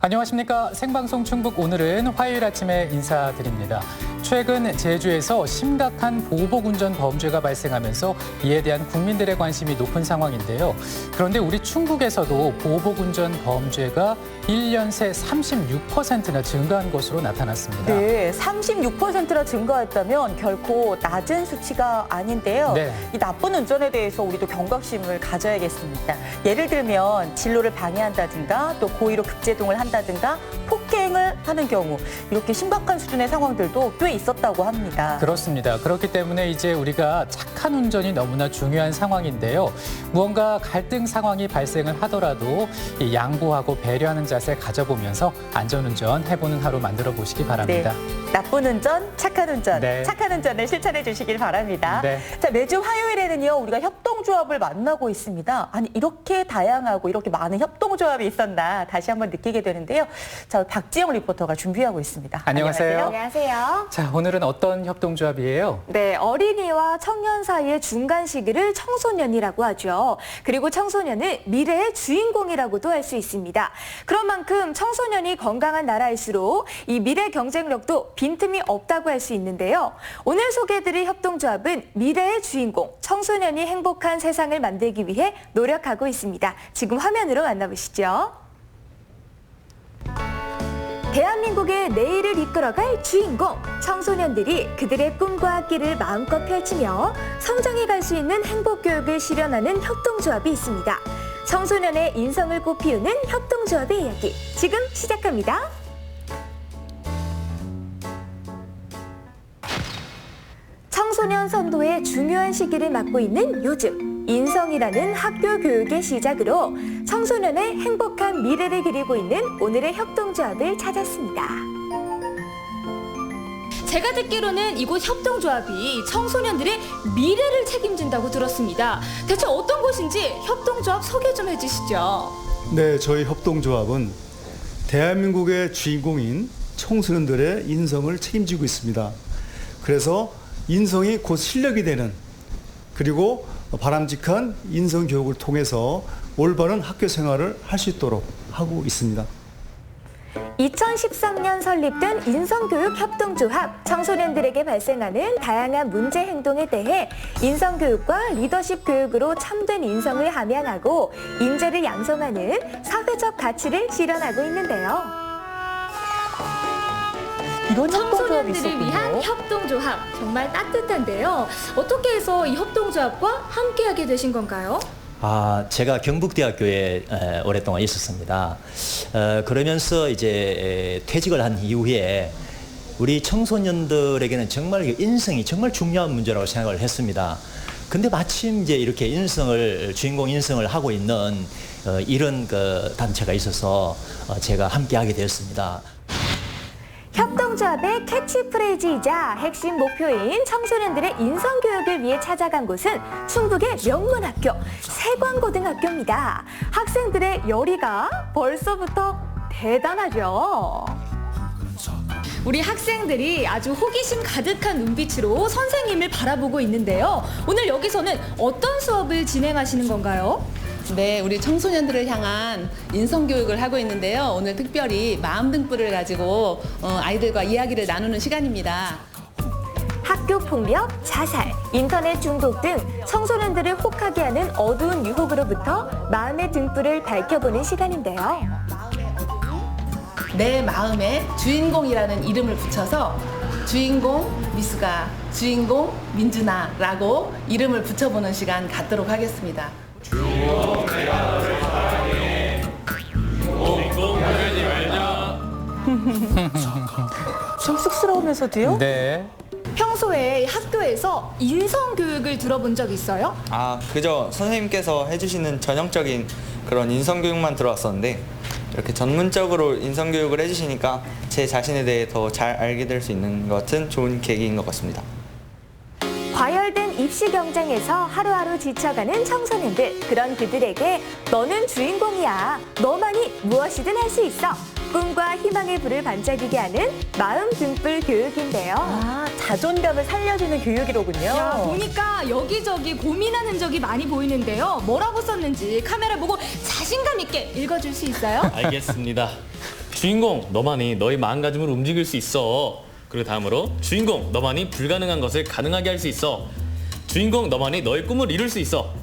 안녕하십니까. 생방송 충북 오늘은 화요일 아침에 인사드립니다. 최근 제주에서 심각한 보복운전 범죄가 발생하면서 이에 대한 국민들의 관심이 높은 상황인데요. 그런데 우리 충북에서도 보복운전 범죄가 1년 새 36%나 증가한 것으로 나타났습니다. 네, 36%나 증가했다면 결코 낮은 수치가 아닌데요. 네. 이 나쁜 운전에 대해서 우리도 경각심을 가져야겠습니다. 예를 들면 진로를 방해한다든가 또 고의로 급제동을 한다든가 폭행을 하는 경우 이렇게 심각한 수준의 상황들도 꽤 있었다고 합니다. 그렇습니다. 그렇기 때문에 이제 우리가 착한 운전이 너무나 중요한 상황인데요. 무언가 갈등 상황이 발생을 하더라도 이 양보하고 배려하는 자세 가져보면서 안전운전 해보는 하루 만들어 보시기 바랍니다. 네, 나쁜 운전, 착한 운전, 네. 착한 운전을 실천해 주시길 바랍니다. 네. 자, 매주 화요일에는요, 우리가 협동조합을 만나고 있습니다. 아니, 이렇게 다양하고 이렇게 많은 협동조합이 있었나 다시 한번 느끼게 되는데요. 자, 박지영 리포터가 준비하고 있습니다. 안녕하세요. 안녕하세요. 자, 오늘은 어떤 협동조합이에요? 네, 어린이와 청년 사이의 중간 시기를 청소년이라고 하죠. 그리고 청소년은 미래의 주인공이라고도 할 수 있습니다. 그런 만큼 청소년이 건강한 나라일수록 이 미래 경쟁력도 빈틈이 없다고 할 수 있는데요. 오늘 소개해드릴 협동조합은 미래의 주인공, 청소년이 행복한 세상을 만들기 위해 노력하고 있습니다. 지금 화면으로 만나보시죠. 대한민국의 내일을 이끌어갈 주인공, 청소년들이 그들의 꿈과 끼를 마음껏 펼치며 성장해 갈 수 있는 행복교육을 실현하는 협동조합이 있습니다. 청소년의 인성을 꽃피우는 협동조합의 이야기, 지금 시작합니다. 청소년 선도의 중요한 시기를 맞고 있는 요즘, 인성이라는 학교 교육의 시작으로 청소년의 행복한 미래를 그리고 있는 오늘의 협동조합을 찾았습니다. 제가 듣기로는 이곳 협동조합이 청소년들의 미래를 책임진다고 들었습니다. 대체 어떤 곳인지 협동조합 소개 좀 해주시죠. 네, 저희 협동조합은 대한민국의 주인공인 청소년들의 인성을 책임지고 있습니다. 그래서 인성이 곧 실력이 되는, 그리고 바람직한 인성 교육을 통해서 올바른 학교 생활을 할 수 있도록 하고 있습니다. 2013년 설립된 인성교육협동조합, 청소년들에게 발생하는 다양한 문제 행동에 대해 인성교육과 리더십 교육으로 참된 인성을 함양하고 인재를 양성하는 사회적 가치를 실현하고 있는데요. 이런 협동조합이 청소년들을 위한 있었군요. 협동조합, 정말 따뜻한데요. 어떻게 해서 이 협동조합과 함께하게 되신 건가요? 제가 경북대학교에 오랫동안 있었습니다. 그러면서 이제 퇴직을 한 이후에 우리 청소년들에게는 정말 인성이 정말 중요한 문제라고 생각을 했습니다. 근데 마침 이제 이렇게 주인공 인성을 하고 있는 이런 그 단체가 있어서 제가 함께하게 되었습니다. 협동조합의 캐치프레이즈이자 핵심 목표인 청소년들의 인성교육을 위해 찾아간 곳은 충북의 명문학교 세광고등학교입니다. 학생들의 열의가 벌써부터 대단하죠. 우리 학생들이 아주 호기심 가득한 눈빛으로 선생님을 바라보고 있는데요. 오늘 여기서는 어떤 수업을 진행하시는 건가요? 네, 우리 청소년들을 향한 인성교육을 하고 있는데요. 오늘 특별히 마음 등불을 가지고 아이들과 이야기를 나누는 시간입니다. 학교 폭력, 자살, 인터넷 중독 등 청소년들을 혹하게 하는 어두운 유혹으로부터 마음의 등불을 밝혀보는 시간인데요. 내 마음에 주인공이라는 이름을 붙여서 주인공 미수가, 주인공 민준아라고 이름을 붙여보는 시간 갖도록 하겠습니다. 좀 쑥스러우면서도요? 네. 평소에 학교에서 인성교육을 들어본 적 있어요? 그저 선생님께서 해주시는 전형적인 그런 인성교육만 들어왔었는데 이렇게 전문적으로 인성교육을 해주시니까 제 자신에 대해 더 잘 알게 될 수 있는 것 같은 좋은 계기인 것 같습니다. 과열된 입시 경쟁에서 하루하루 지쳐가는 청소년들, 그런 그들에게 너는 주인공이야, 너만이 무엇이든 할 수 있어, 꿈과 희망의 불을 반짝이게 하는 마음 등불 교육인데요. 자존감을 살려주는 교육이로군요. 야, 보니까 여기저기 고민한 흔적이 많이 보이는데요. 뭐라고 썼는지 카메라 보고 자신감 있게 읽어줄 수 있어요? 알겠습니다. 주인공, 너만이 너의 마음가짐을 움직일 수 있어. 그리고 다음으로 주인공, 너만이 불가능한 것을 가능하게 할 수 있어. 주인공, 너만이 너의 꿈을 이룰 수 있어.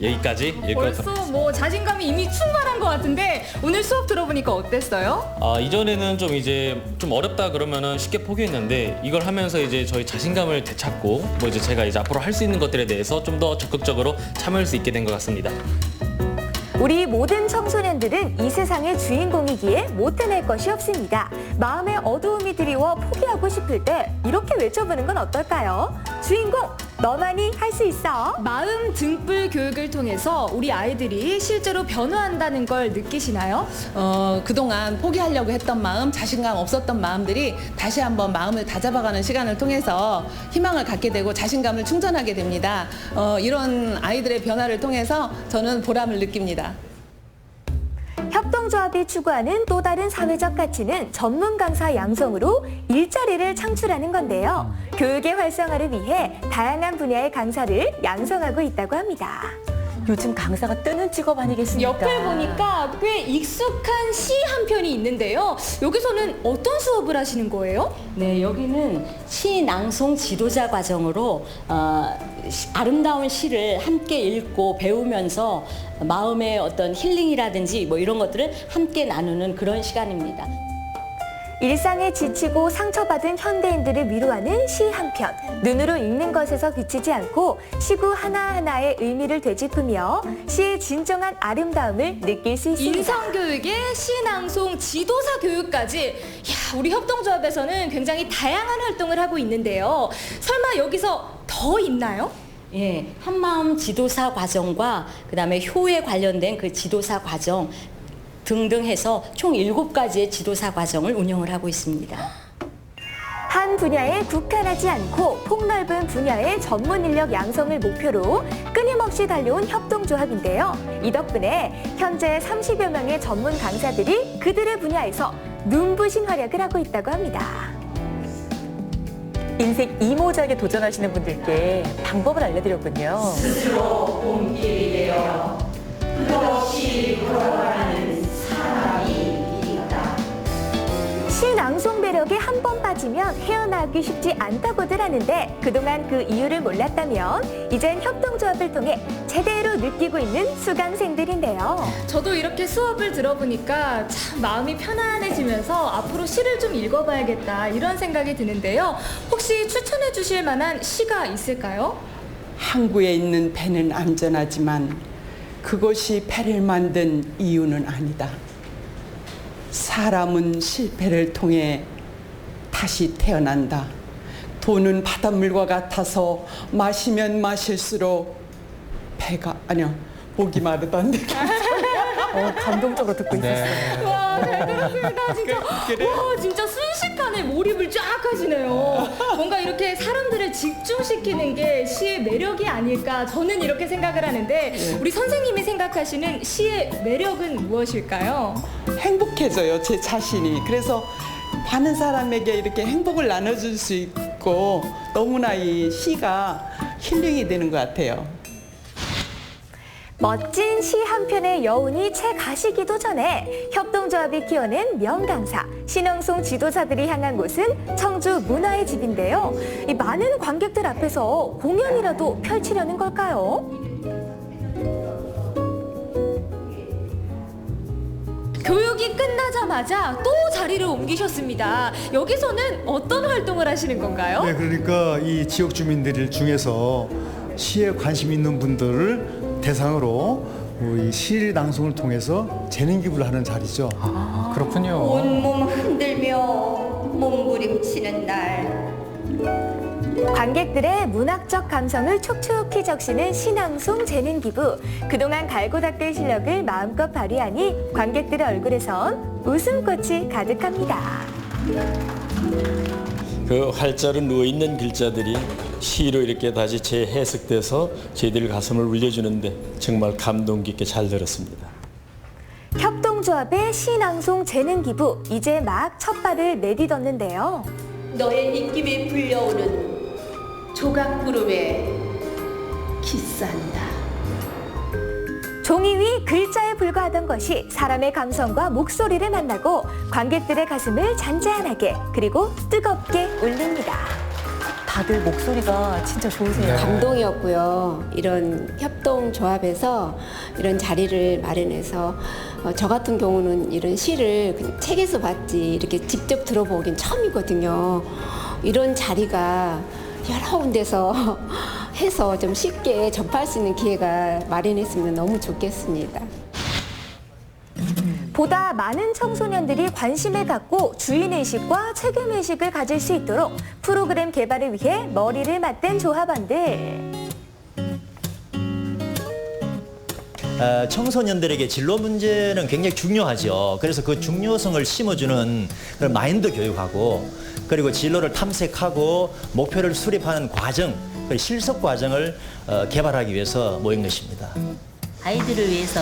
여기까지 벌써 뭐 자신감이 이미 충만한 것 같은데 오늘 수업 들어보니까 어땠어요? 이전에는 좀 어렵다 그러면은 쉽게 포기했는데 이걸 하면서 이제 저희 자신감을 되찾고 뭐 이제 제가 이제 앞으로 할 수 있는 것들에 대해서 좀 더 적극적으로 참여할 수 있게 된 것 같습니다. 우리 모든 청소년들은 이 세상의 주인공이기에 못 해낼 것이 없습니다. 마음에 어두움이 드리워 포기하고 싶을 때 이렇게 외쳐보는 건 어떨까요? 주인공, 너만이 할 수 있어. 마음 등불 교육을 통해서 우리 아이들이 실제로 변화한다는 걸 느끼시나요? 그동안 포기하려고 했던 마음, 자신감 없었던 마음들이 다시 한번 마음을 다잡아가는 시간을 통해서 희망을 갖게 되고 자신감을 충전하게 됩니다. 이런 아이들의 변화를 통해서 저는 보람을 느낍니다. 협동조합이 추구하는 또 다른 사회적 가치는 전문 강사 양성으로 일자리를 창출하는 건데요. 교육의 활성화를 위해 다양한 분야의 강사를 양성하고 있다고 합니다. 요즘 강사가 뜨는 직업 아니겠습니까? 옆을 보니까 꽤 익숙한 시 한 편이 있는데요. 여기서는 어떤 수업을 하시는 거예요? 네, 여기는 시 낭송 지도자 과정으로 아름다운 시를 함께 읽고 배우면서 마음의 어떤 힐링이라든지 뭐 이런 것들을 함께 나누는 그런 시간입니다. 일상에 지치고 상처받은 현대인들을 위로하는 시 한 편. 눈으로 읽는 것에서 그치지 않고 시구 하나하나의 의미를 되짚으며 시의 진정한 아름다움을 느낄 수 있습니다. 인성교육에 시낭송 지도사 교육까지. 우리 협동조합에서는 굉장히 다양한 활동을 하고 있는데요. 설마 여기서 더 있나요? 예, 한마음 지도사 과정과 그다음에 효에 관련된 그 지도사 과정 등등 해서 총 7가지의 지도사 과정을 운영을 하고 있습니다. 한 분야에 국한하지 않고 폭넓은 분야의 전문 인력 양성을 목표로 끊임없이 달려온 협동조합인데요. 이 덕분에 현재 30여 명의 전문 강사들이 그들의 분야에서 눈부신 활약을 하고 있다고 합니다. 인생 이모작에 도전하시는 분들께 방법을 알려드렸군요. 스스로 봄길이 되어 끝없이 걸어가는 사람이 있다. 시 낭송 매력에 한 번 빠지면 헤어나오기 쉽지 않다고들 하는데 그동안 그 이유를 몰랐다면 이젠 협동조합을 통해 제대로 느끼고 있는 수강생들인데요. 저도 이렇게 수업을 들어보니까 참 마음이 편안해지면서 앞으로 시를 좀 읽어봐야겠다 이런 생각이 드는데요. 혹시 추천해 주실 만한 시가 있을까요? 항구에 있는 배는 안전하지만 그것이 배를 만든 이유는 아니다. 사람은 실패를 통해 다시 태어난다. 돈은 바닷물과 같아서 마시면 마실수록 목이 마르던데. 감동적으로 듣고 있었어요. 와, 잘 들었습니다. 진짜. 와, 진짜 순식간에 몰입을 쫙 하시네요. 뭔가 이렇게 사람들을 집중시키는 게 시의 매력이 아닐까 저는 이렇게 생각을 하는데 우리 선생님이 생각하시는 시의 매력은 무엇일까요? 행복해져요, 제 자신이. 그래서 많은 사람에게 이렇게 행복을 나눠줄 수 있고 너무나 이 시가 힐링이 되는 것 같아요. 멋진 시 한 편의 여운이 채 가시기도 전에 협동조합이 키워낸 명강사, 신앙송 지도자들이 향한 곳은 청주 문화의 집인데요. 이 많은 관객들 앞에서 공연이라도 펼치려는 걸까요? 교육이 끝나자마자 또 자리를 옮기셨습니다. 여기서는 어떤 활동을 하시는 건가요? 네, 그러니까 이 지역 주민들 중에서 시에 관심 있는 분들을 대상으로 이 시 낭송을 통해서 재능 기부를 하는 자리죠. 아, 그렇군요. 온몸 흔들며 몸부림치는 날. 관객들의 문학적 감성을 촉촉히 적시는 시낭송 재능 기부. 그동안 갈고 닦을 실력을 마음껏 발휘하니 관객들의 얼굴에선 웃음꽃이 가득합니다. 그 활자로 누워있는 글자들이 시로 이렇게 다시 재해석돼서 저희들 가슴을 울려주는데 정말 감동 깊게 잘 들었습니다. 협동조합의 시낭송 재능 기부 이제 막 첫 발을 내딛었는데요. 너의 느낌에 불려오는 조각구름에 키스한다. 종이 위 글자에 불과하던 것이 사람의 감성과 목소리를 만나고 관객들의 가슴을 잔잔하게 그리고 뜨겁게 울립니다. 다들 목소리가 진짜 좋으세요. 감동이었고요. 이런 협동조합에서 이런 자리를 마련해서 저 같은 경우는 이런 시를 그냥 책에서 봤지 이렇게 직접 들어보긴 처음이거든요. 이런 자리가 여러 군데서 해서 좀 쉽게 접할 수 있는 기회가 마련했으면 너무 좋겠습니다. 보다 많은 청소년들이 관심을 갖고 주인의식과 책임의식을 가질 수 있도록 프로그램 개발을 위해 머리를 맞댄 조합원들. 청소년들에게 진로 문제는 굉장히 중요하죠. 그래서 그 중요성을 심어주는 그런 마인드 교육하고 그리고 진로를 탐색하고 목표를 수립하는 과정, 그리고 실습 과정을 개발하기 위해서 모인 것입니다. 아이들을 위해서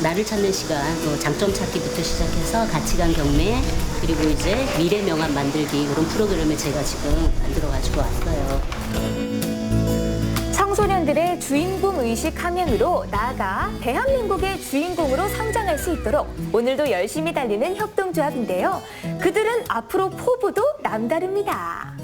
나를 찾는 시간, 또 장점 찾기부터 시작해서 가치관 경매, 그리고 이제 미래 명함 만들기 이런 프로그램을 제가 지금 만들어 가지고 왔어요. 청소년들의 주인공 의식 함양으로 나아가 대한민국의 주인공으로 성장할 수 있도록 오늘도 열심히 달리는 협동조합인데요. 그들은 앞으로 포부도 남다릅니다.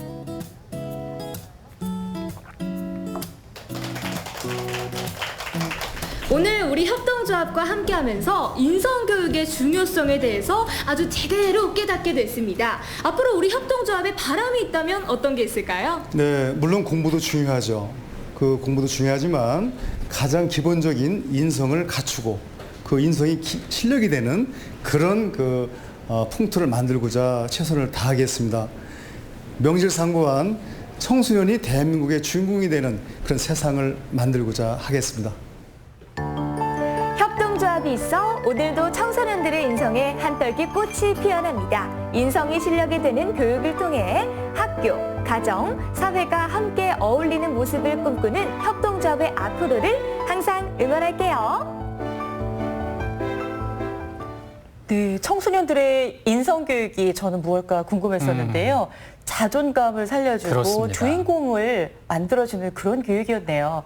오늘 우리 협동조합과 함께하면서 인성교육의 중요성에 대해서 아주 제대로 깨닫게 됐습니다. 앞으로 우리 협동조합에 바람이 있다면 어떤 게 있을까요? 네, 물론 공부도 중요하죠. 그 공부도 중요하지만 가장 기본적인 인성을 갖추고 그 인성이 실력이 되는 그런 풍토를 만들고자 최선을 다하겠습니다. 명실상부한 청소년이 대한민국의 주인공이 되는 그런 세상을 만들고자 하겠습니다. 협동조합이 있어 오늘도 청소년들의 인성에 한떨기 꽃이 피어납니다. 인성이 실력이 되는 교육을 통해 학교, 가정, 사회가 함께 어울리는 모습을 꿈꾸는 협동조합의 앞으로를 항상 응원할게요. 네, 청소년들의 인성교육이 저는 무엇일까 궁금했었는데요. 자존감을 살려주고 그렇습니다. 주인공을 만들어주는 그런 교육이었네요.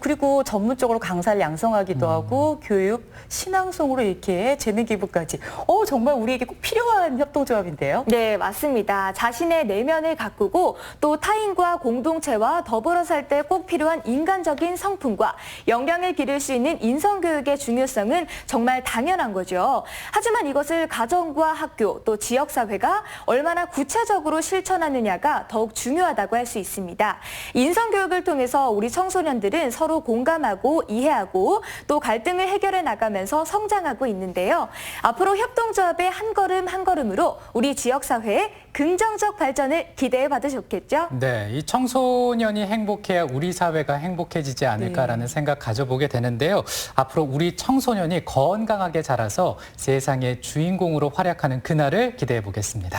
그리고 전문적으로 강사를 양성하기도 하고 교육, 신앙송으로 이렇게 재능 기부까지. 정말 우리에게 꼭 필요한 협동조합인데요. 네, 맞습니다. 자신의 내면을 가꾸고 또 타인과 공동체와 더불어 살 때 꼭 필요한 인간적인 성품과 역량을 기를 수 있는 인성교육의 중요성은 정말 당연한 거죠. 하지만 이것을 가정과 학교 또 지역사회가 얼마나 구체적으로 실천하느냐가 더욱 중요하다고 할 수 있습니다. 인성교육을 통해서 우리 청소년들은 서로 공감하고 이해하고 또 갈등을 해결해 나가면서 성장하고 있는데요. 앞으로 협동조합의 한 걸음 한 걸음으로 우리 지역사회의 긍정적 발전을 기대해 봐도 좋겠죠? 네, 이 청소년이 행복해야 우리 사회가 행복해지지 않을까라는 생각 가져보게 되는데요. 앞으로 우리 청소년이 건강하게 자라서 세상의 주인공으로 활약하는 그날을 기대해 보겠습니다.